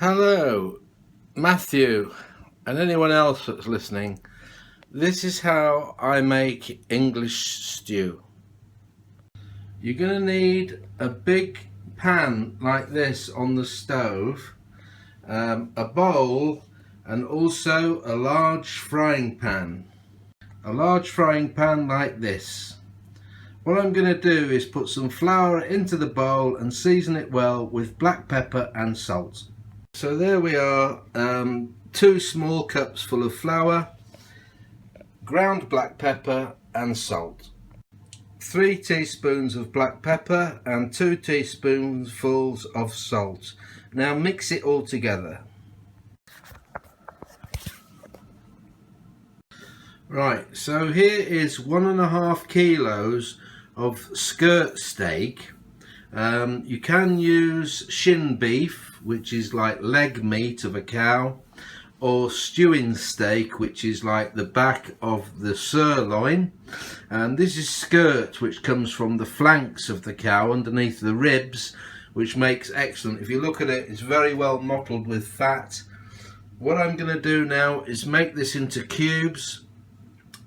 Hello, Matthew, and anyone else that's listening. This is how I make English stew. You're going to need a big pan like this on the stove, a bowl, and also a large frying pan. A large frying pan like this. What I'm going to do is put some flour into the bowl and season it well with black pepper and salt. So there we are, 2 small cups full of flour, ground black pepper and salt, 3 teaspoons of black pepper and 2 teaspoonfuls of salt. Now mix it all together. Right, so here is 1.5 kilos of skirt steak. You can use shin beef, which is like leg meat of a cow, or stewing steak, which is like the back of the sirloin. And this is skirt, which comes from the flanks of the cow underneath the ribs, which makes excellent. If you look at it, it's very well mottled with fat. What I'm going to do now is make this into cubes,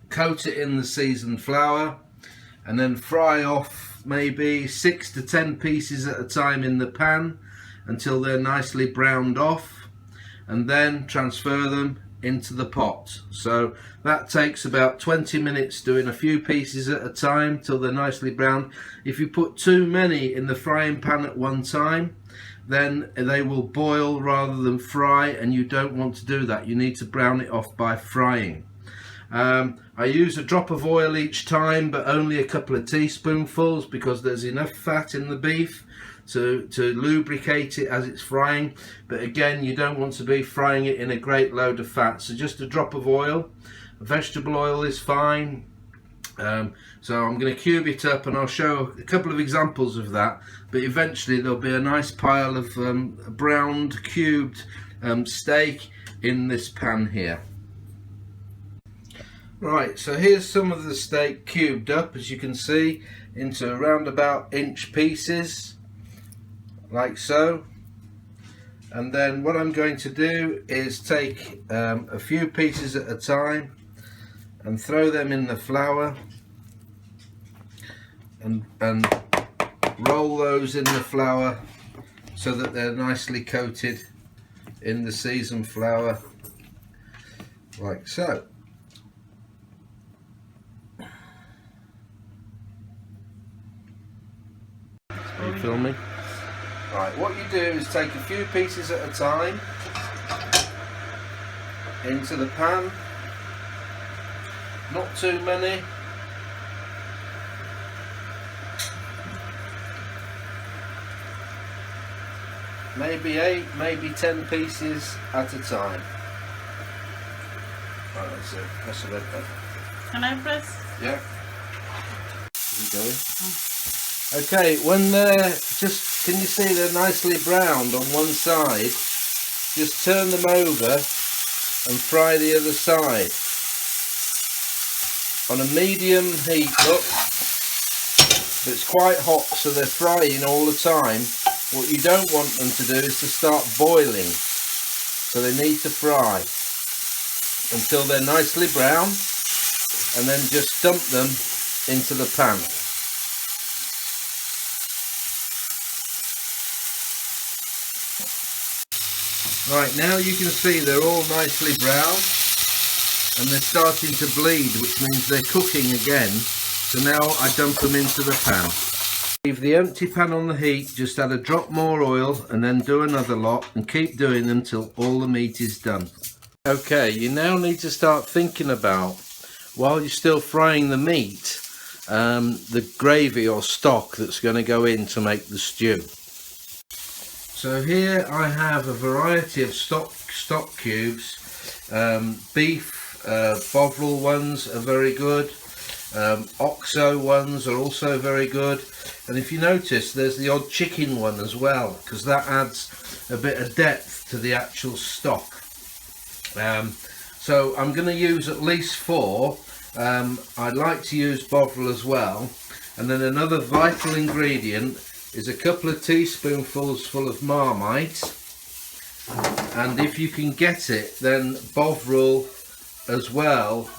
coat it in the seasoned flour, and then fry off maybe 6 to 10 pieces at a time in the pan until they're nicely browned off, and then transfer them into the pot. So that takes about 20 minutes, doing a few pieces at a time till they're nicely browned. If you put too many in the frying pan at one time, then they will boil rather than fry, and you don't want to do that. You need to brown it off by frying. I use a drop of oil each time, but only a couple of teaspoonfuls, because there's enough fat in the beef to lubricate it as it's frying. But again, you don't want to be frying it in a great load of fat, so just a drop of oil. Vegetable oil is fine. So I'm going to cube it up, and I'll show a couple of examples of that, but eventually there'll be a nice pile of browned cubed steak in this pan here. Right, so here's some of the steak cubed up, as you can see, into around about inch pieces, like so. And then what I'm going to do is take a few pieces at a time and throw them in the flour, and roll those in the flour so that they're nicely coated in the seasoned flour, like so. Are you filming? Right, what you do is take a few pieces at a time into the pan, not too many. Maybe 8, maybe 10 pieces at a time. Right, that's it. That's a red button. Can I press? Yeah. Keep going. Okay, when they're just, can you see they're nicely browned on one side, just turn them over and fry the other side on a medium heat. Look, but it's quite hot, so they're frying all the time. What you don't want them to do is to start boiling, so they need to fry until they're nicely brown, and then just dump them into the pan. Right, now you can see they're all nicely brown and they're starting to bleed, which means they're cooking again. So now I dump them into the pan. Leave the empty pan on the heat, just add a drop more oil and then do another lot, and keep doing them till all the meat is done. Okay, you now need to start thinking about, while you're still frying the meat, the gravy or stock that's going to go in to make the stew. So here I have a variety of stock cubes. Beef, Bovril ones are very good. Oxo ones are also very good. And if you notice, there's the odd chicken one as well, because that adds a bit of depth to the actual stock. So I'm going to use at least 4. I'd like to use Bovril as well. And then another vital ingredient is a couple of teaspoonfuls full of Marmite, and if you can get it, then Bovril as well,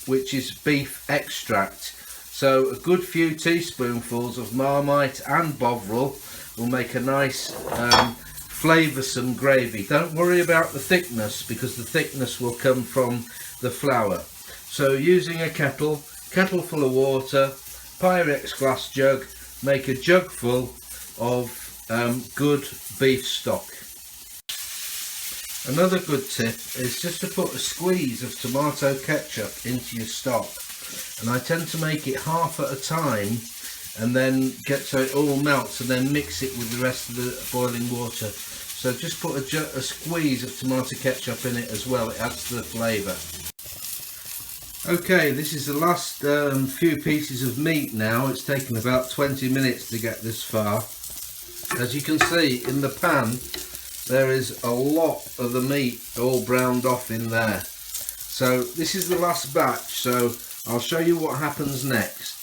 which is beef extract. So a good few teaspoonfuls of Marmite and Bovril will make a nice flavoursome gravy. Don't worry about the thickness, because the thickness will come from the flour. So using a kettle full of water, Pyrex glass jug, make a jug full of good beef stock. Another good tip is just to put a squeeze of tomato ketchup into your stock, and I tend to make it half at a time and then get so it all melts, and then mix it with the rest of the boiling water. So just put a squeeze of tomato ketchup in it as well, it adds to the flavour. Okay, this is the last few pieces of meat now. It's taken about 20 minutes to get this far. As you can see in the pan, there is a lot of the meat all browned off in there. So this is the last batch, so I'll show you what happens next.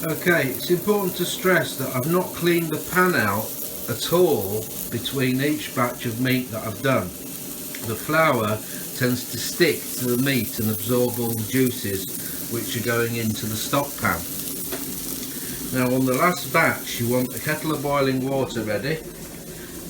Okay, it's important to stress that I've not cleaned the pan out at all between each batch of meat that I've done. The flour tends to stick to the meat and absorb all the juices which are going into the stock pan. Now on the last batch you want a kettle of boiling water ready,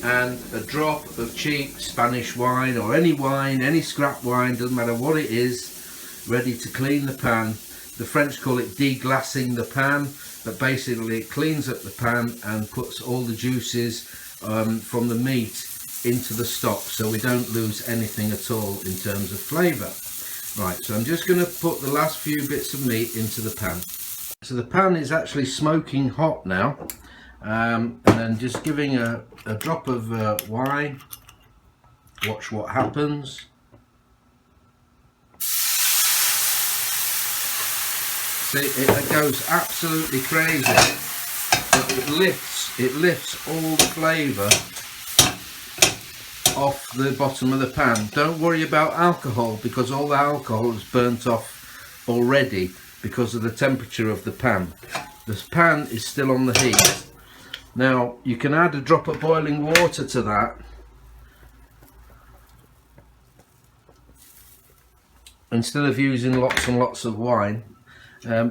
and a drop of cheap Spanish wine, or any wine, any scrap wine, doesn't matter what it is, ready to clean the pan. The French call it deglassing the pan, but basically it cleans up the pan and puts all the juices from the meat into the stock, so we don't lose anything at all in terms of flavour. Right, so I'm just going to put the last few bits of meat into the pan. So the pan is actually smoking hot now, and then just giving a drop of wine. Watch what happens. See, it goes absolutely crazy, but it lifts all the flavour off the bottom of the pan. Don't worry about alcohol, because all the alcohol is burnt off already because of the temperature of the pan. The pan is still on the heat. Now you can add a drop of boiling water to that, instead of using lots and lots of wine,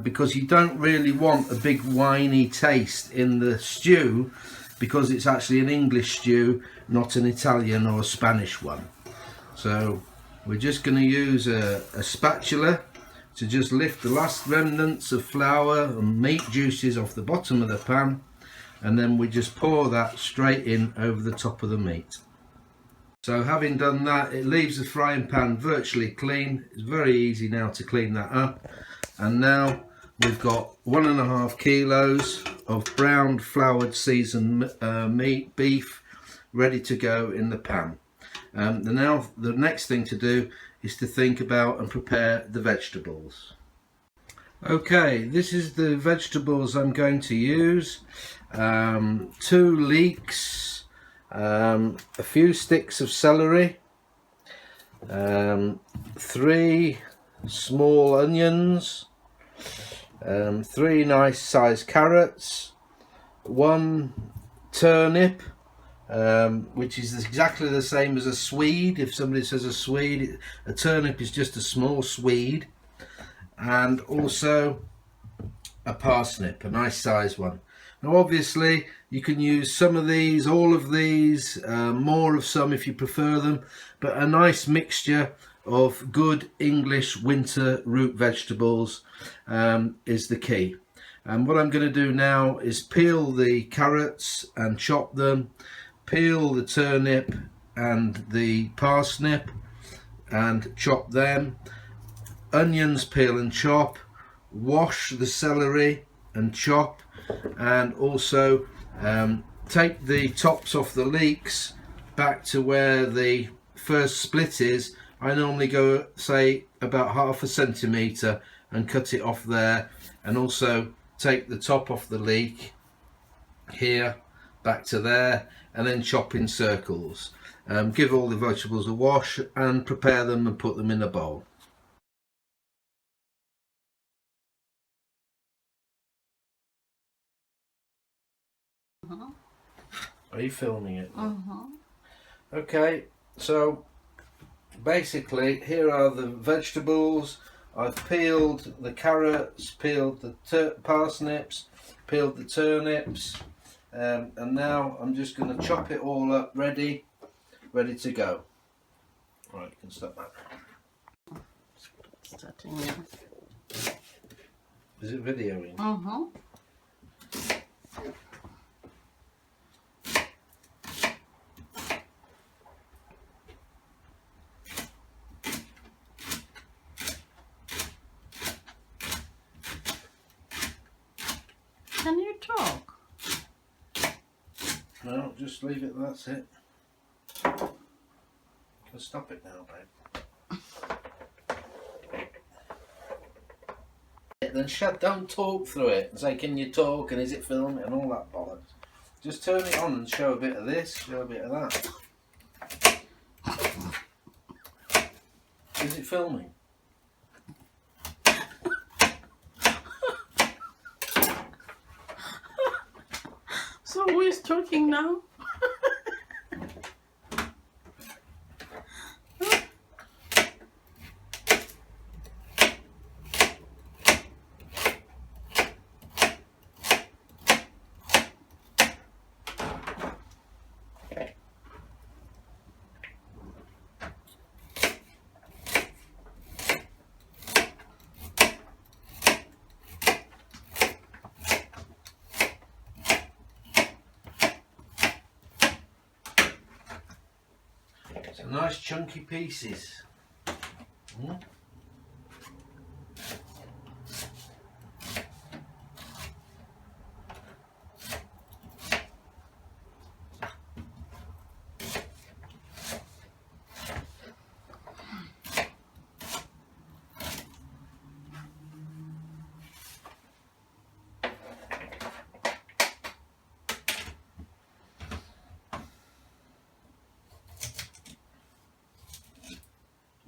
because you don't really want a big winey taste in the stew, because it's actually an English stew, not an Italian or a Spanish one. So we're just going to use a spatula to just lift the last remnants of flour and meat juices off the bottom of the pan, and then we just pour that straight in over the top of the meat. So having done that, it leaves the frying pan virtually clean. It's very easy now to clean that up. And now we've got 1.5 kilos of browned, floured, seasoned beef ready to go in the pan. Now the next thing to do is to think about and prepare the vegetables. Okay, this is the vegetables I'm going to use. 2 leeks, a few sticks of celery, 3 small onions, 3 nice sized carrots, 1 turnip, which is exactly the same as a swede. If somebody says a swede, a turnip is just a small swede, and also a parsnip, a nice sized one. Now obviously you can use some of these, all of these, more of some if you prefer them, but a nice mixture of good English winter root vegetables is the key. And what I'm going to do now is peel the carrots and chop them, peel the turnip and the parsnip and chop them, onions peel and chop, wash the celery and chop, and also take the tops off the leeks back to where the first split is. I normally go, say, about 1/2 centimetre and cut it off there, and also take the top off the leek here back to there, and then chop in circles. Give all the vegetables a wash and prepare them and put them in a bowl. Are you filming it? Okay, so basically here are the vegetables. I've peeled the carrots, peeled the parsnips, peeled the turnips, and now I'm just going to chop it all up ready to go. Right, you can stop that. Starting now. Is it videoing? Mm-hmm. Can you talk? No, just leave it, that's it. You can stop it now, babe. Then don't talk through it and say, can you talk and is it filming and all that bollocks. Just turn it on and show a bit of this, show a bit of that. Is it filming? So who is talking now? So nice chunky pieces.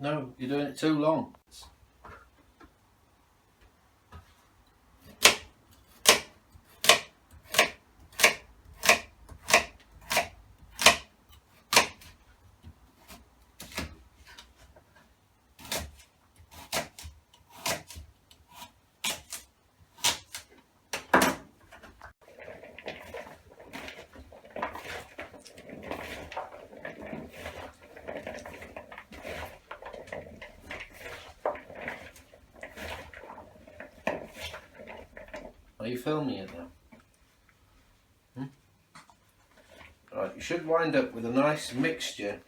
No, you're doing it too long. Are you filming it now? Right, you should wind up with a nice mixture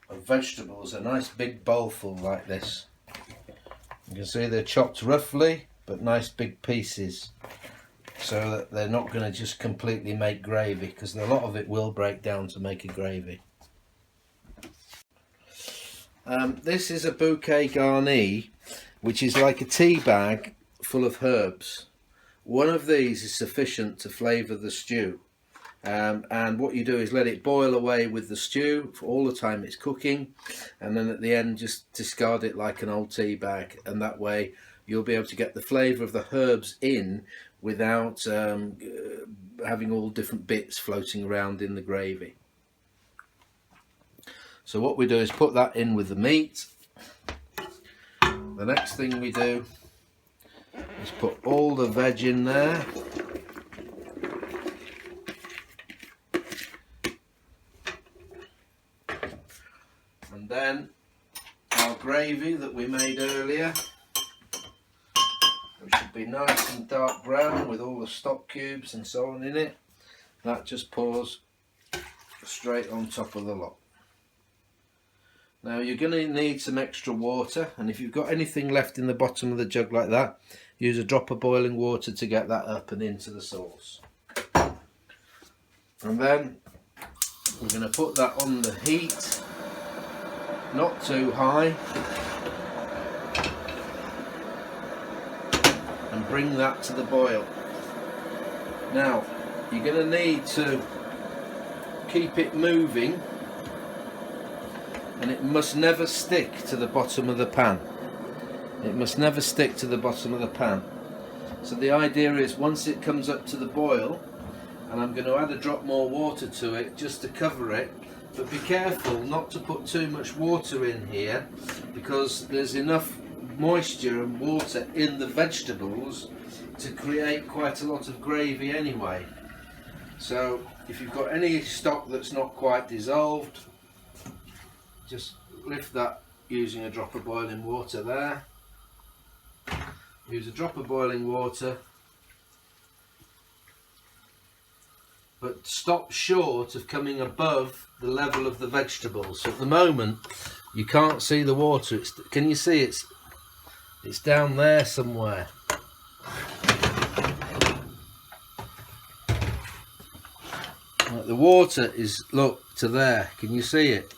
of vegetables, a nice big bowl full like this. You can see they're chopped roughly, but nice big pieces, so that they're not going to just completely make gravy, because a lot of it will break down to make a gravy. This is a bouquet garni, which is like a tea bag full of herbs. One of these is sufficient to flavour the stew, and what you do is let it boil away with the stew for all the time it's cooking, and then at the end just discard it like an old tea bag, and that way you'll be able to get the flavour of the herbs in without having all different bits floating around in the gravy. So what we do is put that in with the meat. The next thing we do is put all the veg in there. And then our gravy that we made earlier, which should be nice and dark brown with all the stock cubes and so on in it, that just pours straight on top of the lot. Now you're going to need some extra water, and if you've got anything left in the bottom of the jug like that, use a drop of boiling water to get that up and into the sauce. And then we're going to put that on the heat, not too high, and bring that to the boil. Now you're going to need to keep it moving, and it must never stick to the bottom of the pan. It must never stick to the bottom of the pan. So the idea is, once it comes up to the boil, and I'm going to add a drop more water to it just to cover it. But be careful not to put too much water in here, because there's enough moisture and water in the vegetables to create quite a lot of gravy anyway. So if you've got any stock that's not quite dissolved, just lift that using a drop of boiling water there. Use a drop of boiling water, but stop short of coming above the level of the vegetables. So at the moment you can't see the water. Can you see it's down there somewhere? Like the water is, look, to there. Can you see it?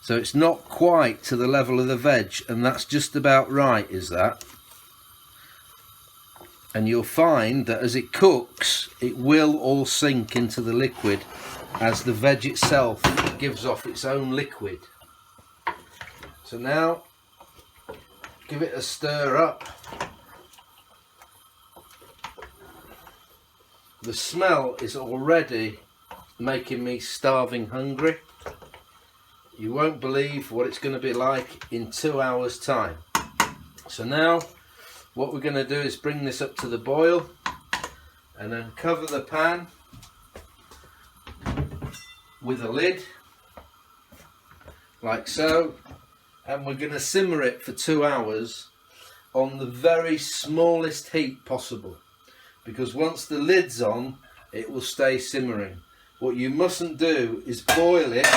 So it's not quite to the level of the veg, and that's just about right, is that? And you'll find that as it cooks, it will all sink into the liquid as the veg itself gives off its own liquid. So now give it a stir up. The smell is already making me starving hungry. You won't believe what it's going to be like in 2 hours time. So now what we're going to do is bring this up to the boil and then cover the pan with a lid like so, and we're going to simmer it for 2 hours on the very smallest heat possible, because once the lid's on it will stay simmering. What you mustn't do is boil it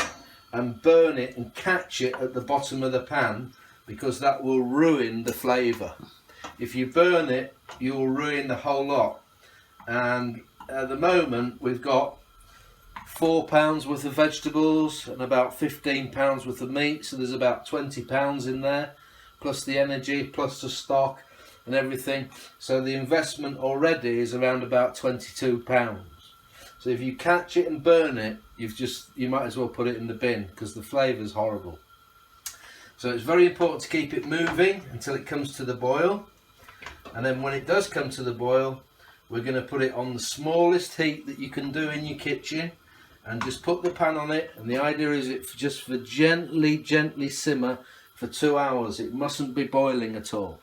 and burn it and catch it at the bottom of the pan, because that will ruin the flavour. If you burn it, you'll ruin the whole lot. And at the moment we've got £4 worth of vegetables and about £15 worth of meat, so there's about £20 in there, plus the energy, plus the stock and everything. So the investment already is around about £22. So if you catch it and burn it, you might as well put it in the bin, because the flavour's horrible. So it's very important to keep it moving until it comes to the boil, and then when it does come to the boil, we're going to put it on the smallest heat that you can do in your kitchen, and just put the pan on it. And the idea is just for gently simmer for 2 hours. It mustn't be boiling at all.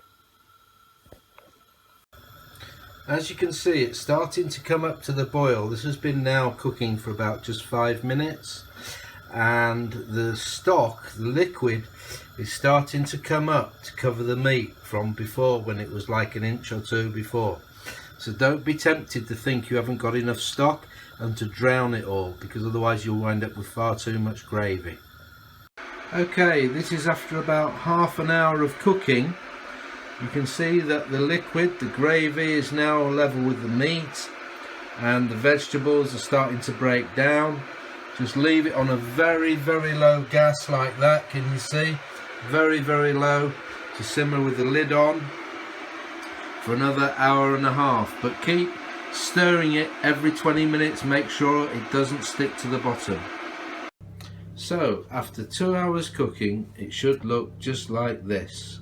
As you can see, it's starting to come up to the boil. This has been now cooking for about just 5 minutes, and the stock, the liquid, is starting to come up to cover the meat from before, when it was like 1 inch or 2 before. So don't be tempted to think you haven't got enough stock and to drown it all, because otherwise you'll wind up with far too much gravy. Okay, this is after about half an hour of cooking. You can see that the liquid, the gravy, is now level with the meat, and the vegetables are starting to break down. Just leave it on a very low gas like that. Can you see? Very low, to simmer with the lid on for another hour and a half. But keep stirring it every 20 minutes. Make sure it doesn't stick to the bottom. So after 2 hours cooking, it should look just like this.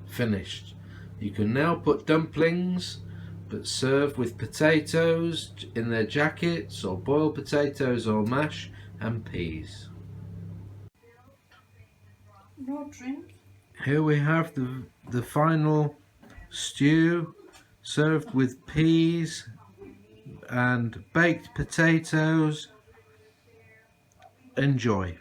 Finished. You can now put dumplings, but serve with potatoes in their jackets, or boiled potatoes or mash, and peas. No drink. Here we have the final stew, served with peas and baked potatoes. Enjoy.